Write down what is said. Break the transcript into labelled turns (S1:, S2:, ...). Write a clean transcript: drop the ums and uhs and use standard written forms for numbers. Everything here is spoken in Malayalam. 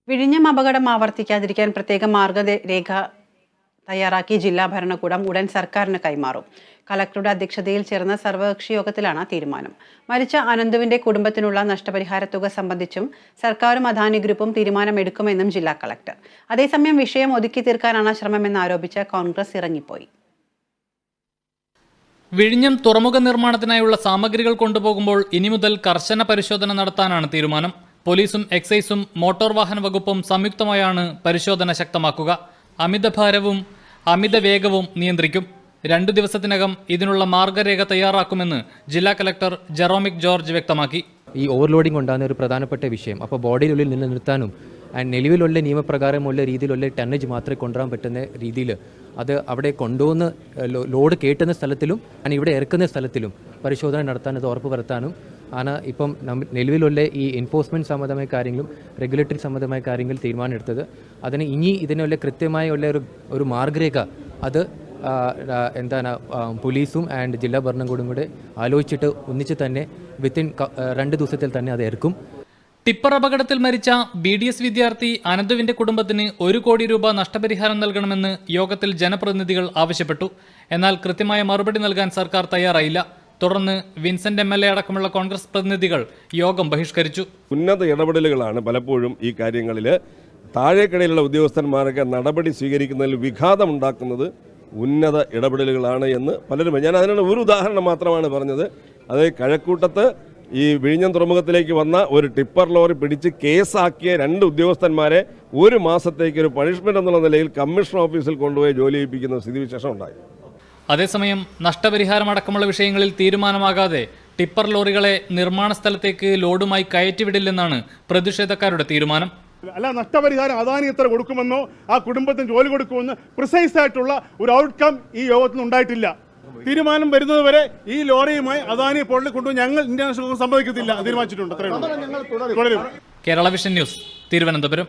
S1: വിഴിഞ്ഞം അപകടം ആവർത്തിക്കാതിരിക്കാൻ പ്രത്യേക മാർഗരേഖ തയ്യാറാക്കി ജില്ലാ ഭരണകൂടം ഉടൻ സർക്കാരിന് കൈമാറും. കളക്ടറുടെ അധ്യക്ഷതയിൽ ചേർന്ന സർവകക്ഷി യോഗത്തിലാണ് തീരുമാനം. മരിച്ച അനന്തുവിന്റെ കുടുംബത്തിനുള്ള നഷ്ടപരിഹാര തുക സംബന്ധിച്ചും സർക്കാരും അദാനി ഗ്രൂപ്പും തീരുമാനമെടുക്കുമെന്നും ജില്ലാ കളക്ടർ. അതേസമയം വിഷയം ഒതുക്കി തീർക്കാനാണ് ശ്രമമെന്നാരോപിച്ച് കോൺഗ്രസ് ഇറങ്ങിപ്പോയി.
S2: വിഴിഞ്ഞം തുറമുഖ നിർമ്മാണത്തിനായുള്ള സാമഗ്രികൾ കൊണ്ടുപോകുമ്പോൾ ഇനി മുതൽ കർശന പരിശോധന നടത്താനാണ് തീരുമാനം. പോലീസും എക്സൈസും മോട്ടോർ വാഹന വകുപ്പും സംയുക്തമായാണ് പരിശോധന ശക്തമാക്കുക. അമിതഭാരവും അമിത വേഗവും നിയന്ത്രിക്കും. 2 ദിവസത്തിനകം ഇതിനുള്ള മാർഗരേഖ തയ്യാറാക്കുമെന്ന് ജില്ലാ കളക്ടർ ജെറോമിക് ജോർജ് വ്യക്തമാക്കി.
S3: ഈ ഓവർലോഡിംഗ് ഉണ്ടാകുന്ന ഒരു പ്രധാനപ്പെട്ട വിഷയം. അപ്പോൾ ബോഡിയിനുള്ളിൽ നിലനിർത്താനും നിലവിലുള്ള നിയമപ്രകാരമുള്ള രീതിയിലുള്ള ടണ്ണേജ് മാത്രമേ കൊണ്ടുവരാൻ പറ്റുന്ന രീതിയിൽ അത് അവിടെ കൊണ്ടുവന്ന് ലോഡ് കയറ്റുന്ന സ്ഥലത്തിലും ഇവിടെ ഇറക്കുന്ന സ്ഥലത്തിലും പരിശോധന നടത്താൻ അത് ഉറപ്പ് വരുത്താനും ആണ് ഇപ്പം നിലവിലുള്ള ഈ എൻഫോഴ്സ്മെൻറ്റ് സംബന്ധമായ കാര്യങ്ങളും റെഗുലേറ്ററി സംബന്ധമായ കാര്യങ്ങൾ തീരുമാനമെടുത്തത്. അതിന് ഇനി ഇതിനുള്ള കൃത്യമായ ഉള്ള ഒരു മാർഗരേഖ അത് എന്താണ് പോലീസും ആൻഡ് ജില്ലാ ഭരണകൂടം കൂടെ ആലോചിച്ചിട്ട് ഒന്നിച്ച് തന്നെ വിത്തിൻ 2 ദിവസത്തിൽ തന്നെ അത് ഇറക്കും.
S2: ടിപ്പർ അപകടത്തിൽ മരിച്ച BDS വിദ്യാർത്ഥി അനന്തുവിന്റെ കുടുംബത്തിന് 1 കോടി രൂപ നഷ്ടപരിഹാരം നൽകണമെന്ന് യോഗത്തിൽ ജനപ്രതിനിധികൾ ആവശ്യപ്പെട്ടു. എന്നാൽ കൃത്യമായ മറുപടി നൽകാൻ സർക്കാർ തയ്യാറായില്ല. തുടർന്ന് വിൻസെന്റ് MLA അടക്കമുള്ള കോൺഗ്രസ് പ്രതിനിധികൾ യോഗം ബഹിഷ്കരിച്ചു.
S4: ഉന്നത ഇടപെടലുകളാണ് പലപ്പോഴും ഈ കാര്യങ്ങളിൽ താഴേക്കിടയിലുള്ള ഉദ്യോഗസ്ഥന്മാരൊക്കെ നടപടി സ്വീകരിക്കുന്നതിൽ വിഘാതമുണ്ടാക്കുന്നത് ഉന്നത ഇടപെടലുകളാണ് എന്ന് പലരും. ഞാൻ അതിനുള്ള ഒരു ഉദാഹരണം മാത്രമാണ് പറഞ്ഞത്. അത് കഴക്കൂട്ടത്ത് ഈ വിഴിഞ്ഞം തുറമുഖത്തിലേക്ക് വന്ന ഒരു ടിപ്പർ ലോറി പിടിച്ച് കേസാക്കിയ 2 ഉദ്യോഗസ്ഥന്മാരെ 1 മാസത്തേക്ക് ഒരു പണിഷ്മെന്റ് എന്നുള്ള നിലയിൽ കമ്മീഷൻ ഓഫീസിൽ കൊണ്ടുപോയി ജോലി ചെയ്യിപ്പിക്കുന്ന സ്ഥിതിവിശേഷം ഉണ്ടായി.
S2: അതേസമയം നഷ്ടപരിഹാരം അടക്കമുള്ള വിഷയങ്ങളിൽ തീരുമാനമാകാതെ ടിപ്പർ ലോറികളെ നിർമ്മാണ സ്ഥലത്തേക്ക് ലോഡുമായി കയറ്റിവിടില്ലെന്നാണ് പ്രതിഷേധക്കാരുടെ തീരുമാനം.
S5: അല്ല, നഷ്ടപരിഹാരം അദാനി എത്ര കൊടുക്കുമെന്നോ ആ കുടുംബത്തിന് ജോലി കൊടുക്കുമെന്ന് പ്രിസൈസ് ആയിട്ടുള്ള ഒരു ഔട്ട്കം ഈ യോഗത്തിൽ ഉണ്ടായിട്ടില്ല. തീരുമാനം വരുന്നത് വരെ ഈ ലോറിയുമായി അദാനി പോർട്ടിൽ കൊണ്ടുപോയി ഞങ്ങൾ ഇന്ത്യൻ നാഷണൽ കോൺഗ്രസ് സംഭവിക്കത്തില്ല തീരുമാനിച്ചിട്ടുണ്ട്.
S2: Kerala vision news, Thiruvananthapuram.